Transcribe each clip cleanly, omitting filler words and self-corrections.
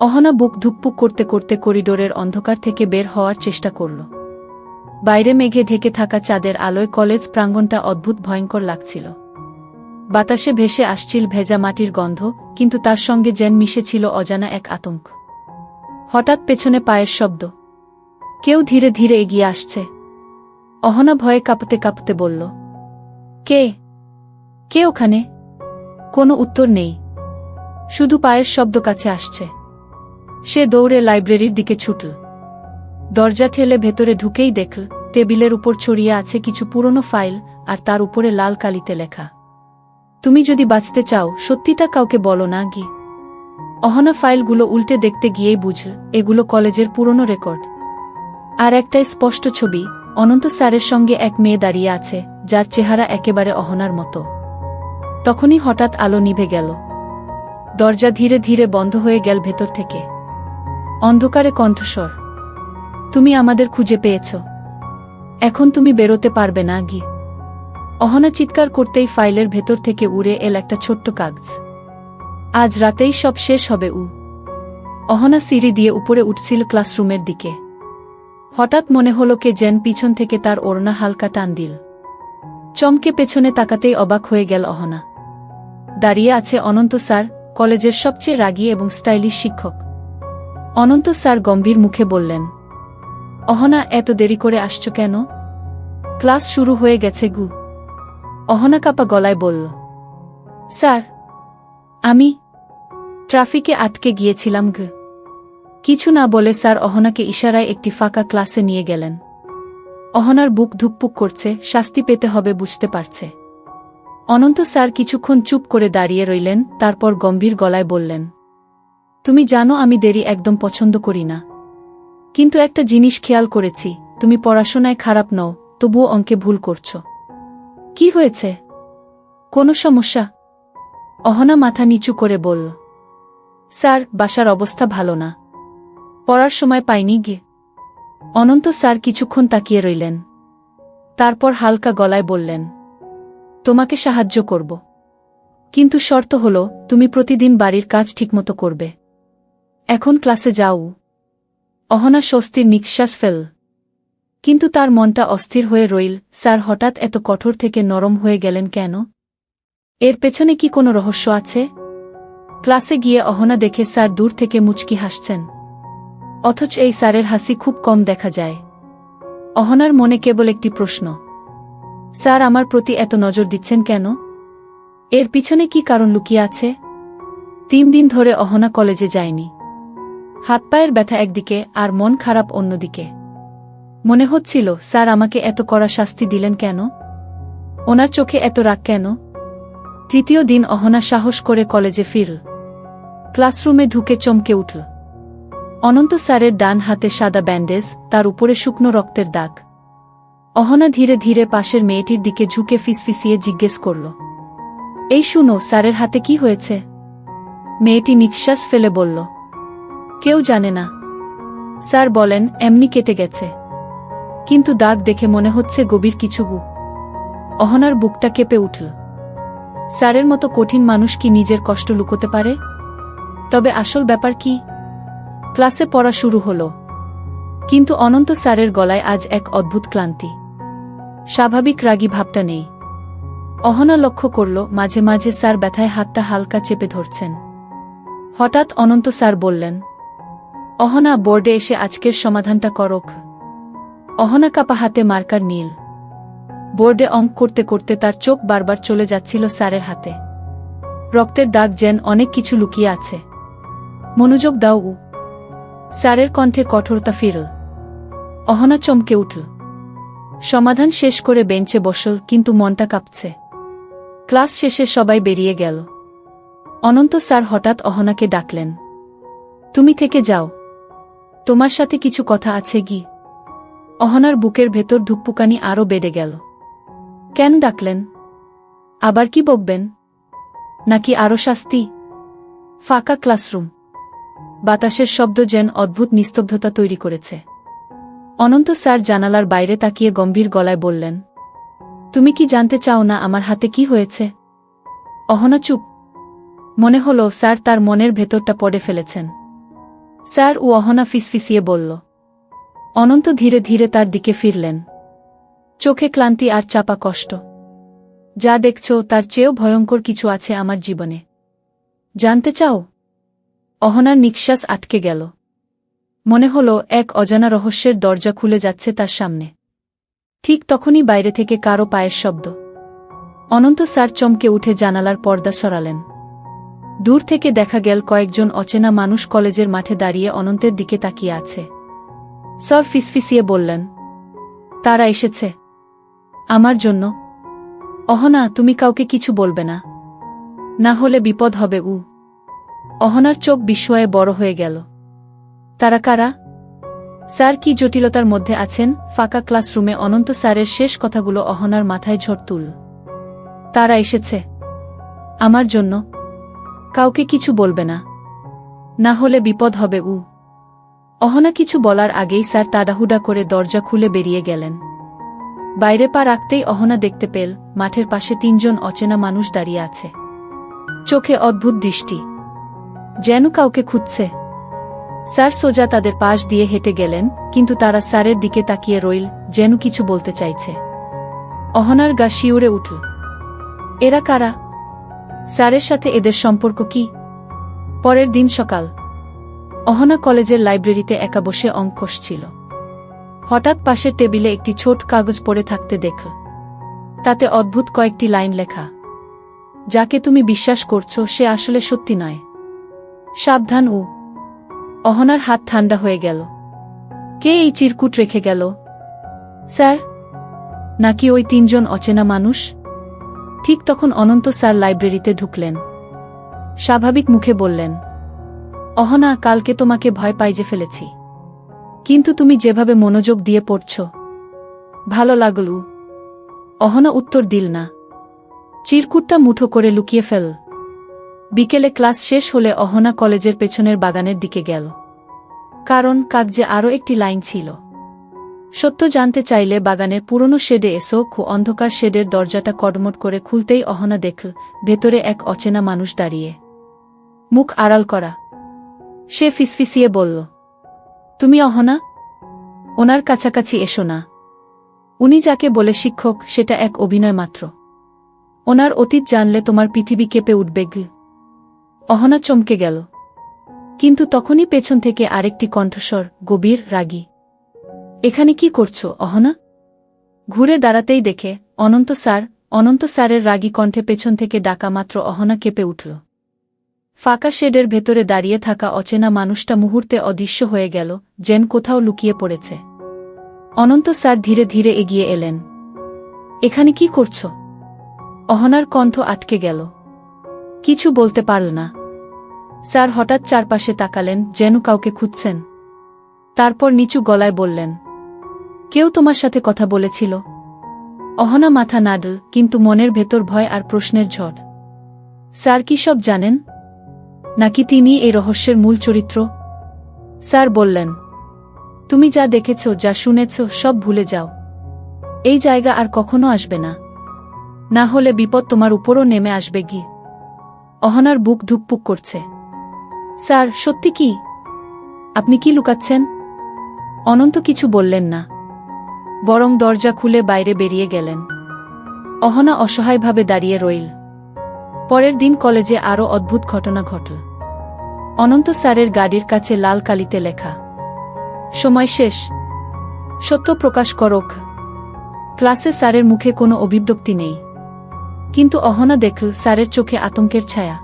অহনা বুক ধুকপুক করতে করতে করিডোরের অন্ধকার থেকে বের হওয়ার চেষ্টা করল। বাইরে মেঘে ঢেকে থাকা চাঁদের আলোয় কলেজ প্রাঙ্গণটা অদ্ভুত ভয়ঙ্কর লাগছিল। বাতাসে ভেসে আসছিল ভেজা মাটির গন্ধ, কিন্তু তার সঙ্গে যেন মিশেছিল অজানা এক আতঙ্ক। হঠাৎ পেছনে পায়ের শব্দ। কেউ ধীরে ধীরে এগিয়ে আসছে। অহনা ভয়ে কাঁপতে কাঁপতে বলল, কে কে ওখানে? কোনো উত্তর নেই, শুধু পায়ের শব্দ কাছে আসছে। সে দৌড়ে লাইব্রেরির দিকে ছুটল। দরজা ঠেলে ভেতরে ঢুকেই দেখল টেবিলের উপর ছড়িয়ে আছে কিছু পুরনো ফাইল, আর তার উপরে লাল কালিতে লেখা, তুমি যদি বাঁচতে চাও সত্যিটা কাউকে বলো না গি। অহনা ফাইলগুলো উল্টে দেখতে গিয়েই বুঝল এগুলো কলেজের পুরনো রেকর্ড। আর একটাই স্পষ্ট ছবি, অনন্ত স্যারের সঙ্গে এক মেয়ে দাঁড়িয়ে আছে, যার চেহারা একেবারে অহনার মতো। তখনই হঠাৎ আলো নিভে গেল। দরজা ধীরে ধীরে বন্ধ হয়ে গেল ভেতর থেকে। অন্ধকারে কণ্ঠস্বর, তুমি আমাদের খুঁজে পেয়েছ, এখন তুমি বেরোতে পারবে না গি। অহনা চিৎকার করতেই ফাইলের ভেতর থেকে উড়ে এল একটা ছোট্ট কাগজ। আজ রাতেই সব শেষ হবে। অহনা সিঁড়ি দিয়ে উপরে উঠছিল ক্লাসরুমের দিকে। হঠাৎ মনে হলো কে যেন পিছন থেকে তার ওড়না হালকা টান দিল। চমকে পেছনে তাকাতেই অবাক হয়ে গেল অহনা। দাঁড়িয়ে আছে অনন্ত স্যার, কলেজের সবচেয়ে রাগী এবং স্টাইলিশ শিক্ষক। অনন্ত স্যার গম্ভীর মুখে বললেন, অহনা, এত দেরি করে আসছো কেন? ক্লাস শুরু হয়ে গেছে গু। অহনা কাঁপা গলায় বলল, স্যার, আমি ট্রাফিকে আটকে গিয়েছিলাম গু। কিছু না বলে স্যার অহনাকে ইশারায় একটি ফাঁকা ক্লাসে নিয়ে গেলেন। অহনার বুক ধুকপুক করছে, শাস্তি পেতে হবে বুঝতে পারছে। অনন্ত স্যার কিছুক্ষণ চুপ করে দাঁড়িয়ে রইলেন, তারপর গম্ভীর গলায় বললেন, তুমি জানো আমি দেরি একদম পছন্দ করি না, কিন্তু একটা জিনিস খেয়াল করেছি, তুমি পড়াশোনায় খারাপ নও, তবুও অঙ্কে ভুল করছো। কি হয়েছে? কোনো সমস্যা? অহনা মাথা নিচু করে বলল, স্যার, বাসার অবস্থা ভালো না, পড়ার সময় পাইনি গে। অনন্ত স্যার কিছুক্ষণ তাকিয়ে রইলেন, তারপর হালকা গলায় বললেন, তোমাকে সাহায্য করব, কিন্তু শর্ত হলো তুমি প্রতিদিন বাড়ির কাজ ঠিকমতো করবে। এখন ক্লাসে যাও। অহনা স্বস্তির নিঃশ্বাস ফেল, কিন্তু তার মনটা অস্থির হয়ে রইল। স্যার হঠাৎ এত কঠোর থেকে নরম হয়ে গেলেন কেন? এর পেছনে কি কোনো রহস্য আছে? ক্লাসে গিয়ে অহনা দেখে স্যার দূর থেকে মুচকি হাসছেন, অথচ এই স্যারের হাসি খুব কম দেখা যায়। অহনার মনে কেবল একটি প্রশ্ন, স্যার আমার প্রতি এত নজর দিচ্ছেন কেন? এর পিছনে কি কারণ লুকিয়ে আছে? 3 দিন ধরে অহনা কলেজে যায়নি। হাত পায়ের ব্যথা একদিকে আর মন খারাপ অন্যদিকে। মনে হচ্ছিল, স্যার আমাকে এত কড়া শাস্তি দিলেন কেন? ওনার চোখে এত রাগ কেন? 3য় দিন অহনা সাহস করে কলেজে ফিরল। ক্লাসরুমে ঢুকে চমকে উঠল। অনন্ত স্যারের ডান হাতে সাদা ব্যান্ডেজ, তার উপরে শুকনো রক্তের দাগ। অহনা ধীরে ধীরে পাশের মেয়েটির দিকে ঝুঁকে ফিসফিসিয়ে জিজ্ঞেস করল, এই শুনো, স্যারের হাতে কি হয়েছে? মেয়েটি নিঃশ্বাস ফেলে বলল, কেউ জানে না। স্যার বলেন এমনি কেটে গেছে, কিন্তু দাগ দেখে মনে হচ্ছে গভীর কিছু গু। অহনার বুকটা কেঁপে উঠল। স্যারের মতো কঠিন মানুষ কি নিজের কষ্ট লুকোতে পারে? তবে আসল ব্যাপার কি? ক্লাসে পড়া শুরু হলো, কিন্তু অনন্ত স্যারের গলায় আজ এক অদ্ভুত ক্লান্তি। স্বাভাবিক রাগী ভাবটা নেই। অহনা লক্ষ্য করল মাঝে মাঝে স্যার ব্যথায় হাতটা হালকা চেপে ধরছেন। হঠাৎ অনন্ত স্যার বললেন, অহনা, বোর্ডে এসে আজকের সমাধানটা করক। অহনা কাপা হাতে মার্কার নীল। বোর্ডে অঙ্ক করতে করতে তার চোখ বারবার চলে যাচ্ছিল স্যারের হাতে। রক্তের দাগ যেন অনেক কিছু লুকিয়ে আছে। মনোযোগ দাও। স্যারের কণ্ঠে কঠোরতা ফিরল। অহনা চমকে উঠল। সমাধান শেষ করে বেঞ্চে বসল, কিন্তু মনটা কাঁপছে। ক্লাস শেষে সবাই বেরিয়ে গেল। অনন্ত স্যার হঠাৎ অহনাকে ডাকলেন, তুমি থেকে যাও, তোমার সাথে কিছু কথা আছে গি। অহনার বুকের ভেতর ধুকপুকানি আরও বেড়ে গেল। কেন ডাকলেন? আবার কি বকবেন? নাকি আরও শাস্তি? ফাঁকা ক্লাসরুম, বাতাসের শব্দ যেন অদ্ভুত নিস্তব্ধতা তৈরি করেছে। অনন্ত স্যার জানালার বাইরে তাকিয়ে গম্ভীর গলায় বললেন, তুমি কি জানতে চাও না আমার হাতে কি হয়েছে? অহনা চুপ। মনে হলো স্যার তার মনের ভেতরটা পড়ে ফেলেছেন। স্যার, ও অহনা ফিসফিসিয়ে বলল। অনন্ত ধীরে ধীরে তার দিকে ফিরলেন, চোখে ক্লান্তি আর চাপা কষ্ট। যা দেখছ তার চেয়েও ভয়ঙ্কর কিছু আছে আমার জীবনে। জানতে চাও? অহনার নিঃশ্বাস আটকে গেল। মনে হলো এক অজানা রহস্যের দরজা খুলে যাচ্ছে তার সামনে। ঠিক তখনই বাইরে থেকে কারো পায়ের শব্দ। অনন্ত স্যার চমকে উঠে জানালার পর্দা সরালেন। দূর থেকে দেখা গেল কয়েকজন অচেনা মানুষ কলেজের মাঠে দাঁড়িয়ে অনন্তের দিকে তাকিয়ে আছে। স্যার ফিসফিসিয়ে বললেন, তারা এসেছে আমার জন্য। অহনা, তুমি কাউকে কিছু বলবে না, না হলে বিপদ হবে। অহনার চোখ বিস্ময়ে বড় হয়ে গেল। তারা কারা? স্যার কি জটিলতার মধ্যে আছেন? ফাঁকা ক্লাসরুমে অনন্ত স্যারের শেষ কথাগুলো অহনার মাথায় ঝড় তুলল। তারা এসেছে আমার জন্য। কাউকে কিছু বলবে না, না হলে বিপদ হবে। অহনা কিছু বলার আগেই স্যার তাড়াহুড়া করে দরজা খুলে বেরিয়ে গেলেন। বাইরে পা রাখতেই অহনা দেখতে পেল মাঠের পাশে 3 জন অচেনা মানুষ দাঁড়িয়ে আছে, চোখে অদ্ভুত দৃষ্টি, যেন কাউকে খুঁজছে। স্যার সোজা তাদের পাশ দিয়ে হেঁটে গেলেন, কিন্তু তারা স্যারের দিকে তাকিয়ে রইল, যেন কিছু বলতে চাইছে। অহনার গা শিউরে উঠল। এরা কারা? স্যারের সাথে এদের সম্পর্ক কি? পরের দিন সকাল, অহনা কলেজের লাইব্রেরিতে একা বসে অঙ্ক কষছিল। হঠাৎ পাশের টেবিলে একটি ছোট কাগজ পড়ে থাকতে দেখল। তাতে অদ্ভুত কয়েকটি লাইন লেখা। যাকে তুমি বিশ্বাস করছো সে আসলে সত্যি নয়, সাবধান। অহনার হাত ঠান্ডা হয়ে গেল। কে এই চিরকুট রেখে গেল? স্যার, নাকি ওই 3 জন অচেনা মানুষ? ঠিক তখন অনন্ত স্যার লাইব্রেরিতে ঢুকলেন। স্বাভাবিক মুখে বললেন, অহনা, কালকে তোমাকে ভয় পাইয়ে ফেলেছি, কিন্তু তুমি যেভাবে মনোযোগ দিয়ে পড়ছ, ভালো লাগল। অহনা উত্তর দিল না, চিরকুটটা মুঠো করে লুকিয়ে ফেল। বিকেলে ক্লাস শেষ হলে অহনা কলেজের পেছনের বাগানের দিকে গেল, কারণ কাগজে আরও একটি লাইন ছিল। সত্য জানতে চাইলে বাগানের পুরনো শেডে এসো। অন্ধকার শেডের দরজাটা কড়মট করে খুলতেই অহনা দেখল ভেতরে এক অচেনা মানুষ দাঁড়িয়ে, মুখ আড়াল করা। সে ফিসফিসিয়ে বলল, তুমি অহনা? ওনার কাছাকাছি এসো না। উনি যাকে বলে শিক্ষক সেটা এক অভিনয় মাত্র। ওনার অতীত জানলে তোমার পৃথিবী কেঁপে উঠবে। অহনা চমকে গেল, কিন্তু তখনই পেছন থেকে আরেকটি কণ্ঠস্বর, গভীর, রাগী। এখানে কি করছো অহনা? ঘুরে দাঁড়াতেই দেখে অনন্ত স্যার। অনন্ত স্যারের রাগী কণ্ঠে পেছন থেকে ডাকা মাত্র অহনা কেঁপে উঠল। ফাঁকা শেডের ভেতরে দাঁড়িয়ে থাকা অচেনা মানুষটা মুহূর্তে অদৃশ্য হয়ে গেল, যেন কোথাও লুকিয়ে পড়েছে। অনন্ত স্যার ধীরে ধীরে এগিয়ে এলেন। এখানে কি করছো? অহনার কণ্ঠ আটকে গেল, কিছু বলতে পারল না। স্যার হঠাৎ চারপাশে তাকালেন, যেন কাউকে খুঁজছেন। তারপর নিচু গলায় বললেন, কেউ তোমার সাথে কথা বলেছিল? অহনা মাথা নাড়ল, কিন্তু মনের ভেতর ভয় আর প্রশ্নের ঝড়। স্যার কি সব জানেন, নাকি তিনি এই রহস্যের মূল চরিত্র? স্যার বললেন, তুমি যা দেখেছ, যা শুনেছ, সব ভুলে যাও। এই জায়গা আর কখনো আসবে না, না হলে বিপদ তোমার উপরও নেমে আসবে। অহনার বুক ধুকপুক করছে। স্যার, সত্যি কি? আপনি কি লুকাচ্ছেন? অনন্ত কিছু বললেন না, বরং দরজা খুলে বাইরে বেরিয়ে গেলেন। অহনা অসহায়ভাবে দাঁড়িয়ে রইল। পরের দিন কলেজে আরও অদ্ভুত ঘটনা ঘটল। অনন্ত স্যারের গাড়ির কাছে লাল কালিতে লেখা, সময় শেষ, সত্য প্রকাশ করক। ক্লাসে স্যারের মুখে কোনো অভিব্যক্তি নেই, কিন্তু অহনা দেখল স্যারের চোখে আতঙ্কের ছায়া।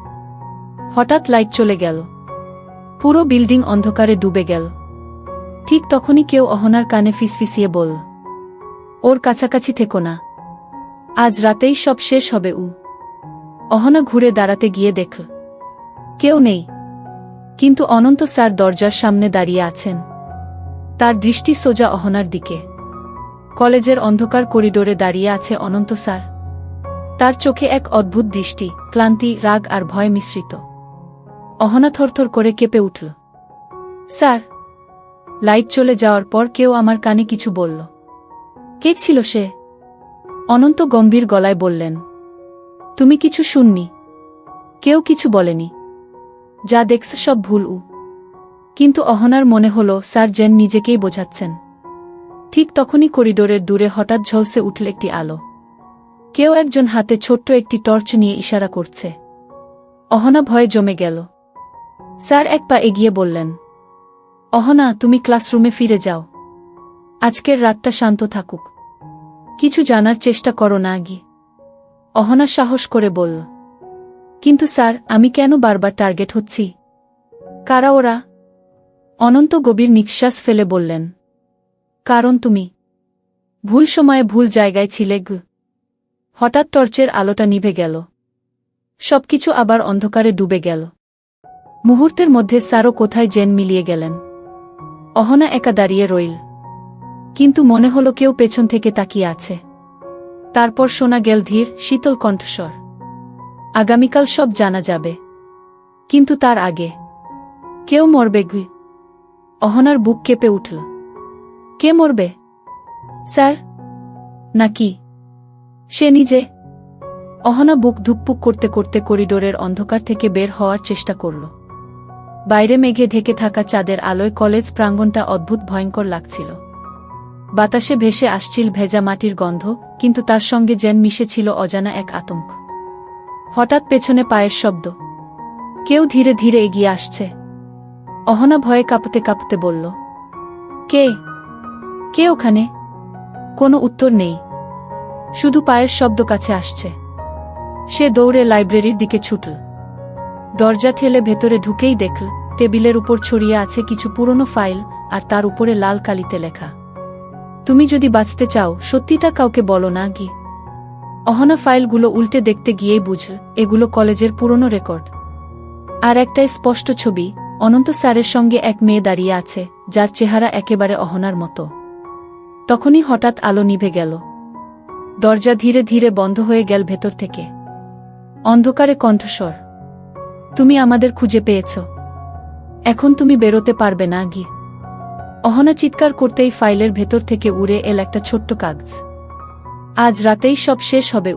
হঠাৎ লাইট চলে গেল, পুরো বিল্ডিং অন্ধকারে ডুবে গেল। ঠিক তখনই কেউ অহনার কানে ফিসফিসিয়ে বলল, ওর কাছাকাছি থেকো না, আজ রাতেই সব শেষ হবে। অহনা ঘুরে দাঁড়াতে গিয়ে দেখল কেউ নেই, কিন্তু অনন্ত স্যার দরজার সামনে দাঁড়িয়ে আছেন। তার দৃষ্টি সোজা অহনার দিকে। কলেজের অন্ধকার করিডোরে দাঁড়িয়ে আছে অনন্ত স্যার। তার চোখে এক অদ্ভুত দৃষ্টি, ক্লান্তি, রাগ আর ভয় মিশ্রিত। অহনা থরথর করে কেঁপে উঠল। স্যার! লাইট চলে যাওয়ার পর কেউ আমার কানে কিছু বলল। কে ছিল সে? অনন্ত গম্ভীর গলায় বললেন, তুমি কিছু শুননি, কেউ কিছু বলেনি, যা দেখছ সব ভুল। কিন্তু অহনার মনে হল স্যার জেন নিজেকেই বোঝাচ্ছেন। ঠিক তখনই করিডোরের দূরে হঠাৎ ঝলসে উঠল একটি আলো। কেউ একজন হাতে ছোট্ট একটি টর্চ নিয়ে ইশারা করছে। অহনা ভয়ে জমে গেল। স্যার এক পা এগিয়ে বললেন, অহনা, তুমি ক্লাসরুমে ফিরে যাও। আজকের রাতটা শান্ত থাকুক। কিছু জানার চেষ্টা করো না আগে। অহনা সাহস করে বলল, কিন্তু স্যার, আমি কেন বারবার টার্গেট হচ্ছি? কারা ওরা? অনন্ত গভীর নিঃশ্বাস ফেলে বললেন, কারণ তুমি ভুল সময়ে ভুল জায়গায় ছিলে। হঠাৎ টর্চের আলোটা নিভে গেল। সবকিছু আবার অন্ধকারে ডুবে গেল। মুহূর্তের মধ্যে স্যারও কোথায় জেন মিলিয়ে গেলেন। অহনা একা দাঁড়িয়ে রইল, কিন্তু মনে হলো কেউ পেছন থেকে তাকিয়ে আছে। তারপর শোনা গেল ধীর, শীতল কণ্ঠস্বর, আগামীকাল সব জানা যাবে, কিন্তু তার আগে কেউ মরবে। অহনার বুক কেঁপে উঠল। কে মরবে? স্যার নাকি সে নিজে? অহনা বুক ধুকপুক করতে করতে করিডোরের অন্ধকার থেকে বের হওয়ার চেষ্টা করল। বাইরে মেঘে ঢেকে থাকা চাঁদের আলোয় কলেজ প্রাঙ্গণটা অদ্ভুত ভয়ঙ্কর লাগছিল। বাতাসে ভেসে আসছিল ভেজা মাটির গন্ধ, কিন্তু তার সঙ্গে যেন মিশেছিল অজানা এক আতঙ্ক। হঠাৎ পেছনে পায়ের শব্দ। কেউ ধীরে ধীরে এগিয়ে আসছে। অহনা ভয়ে কাঁপতে কাঁপতে বলল, কে? কে ওখানে? কোনো উত্তর নেই, শুধু পায়ের শব্দ কাছে আসছে। সে দৌড়ে লাইব্রেরির দিকে ছুটল। দরজা ঠেলে ভেতরে ঢুকেই দেখল টেবিলের উপর ছড়িয়ে আছে কিছু পুরনো ফাইল, আর তার উপরে লাল কালিতে লেখা, তুমি যদি বাঁচতে চাও সত্যিটা কাউকে বলো না। অহনা ফাইলগুলো উল্টে দেখতে গিয়েই বুঝল এগুলো কলেজের পুরনো রেকর্ড। আর একটাই স্পষ্ট ছবি, অনন্ত স্যারের সঙ্গে এক মেয়ে দাঁড়িয়ে আছে, যার চেহারা একেবারে অহনার মতো। তখনই হঠাৎ আলো নিভে গেল। দরজা ধীরে ধীরে বন্ধ হয়ে গেল ভেতর থেকে। অন্ধকারে কণ্ঠস্বর, তুমি আমাদের খুঁজে পেয়েছ, এখন তুমি বেরোতে পারবে না। অহনা চিৎকার করতেই ফাইলের ভেতর থেকে উড়ে এল একটা ছোট্ট কাগজ। আজ রাতেই সব শেষ হবে।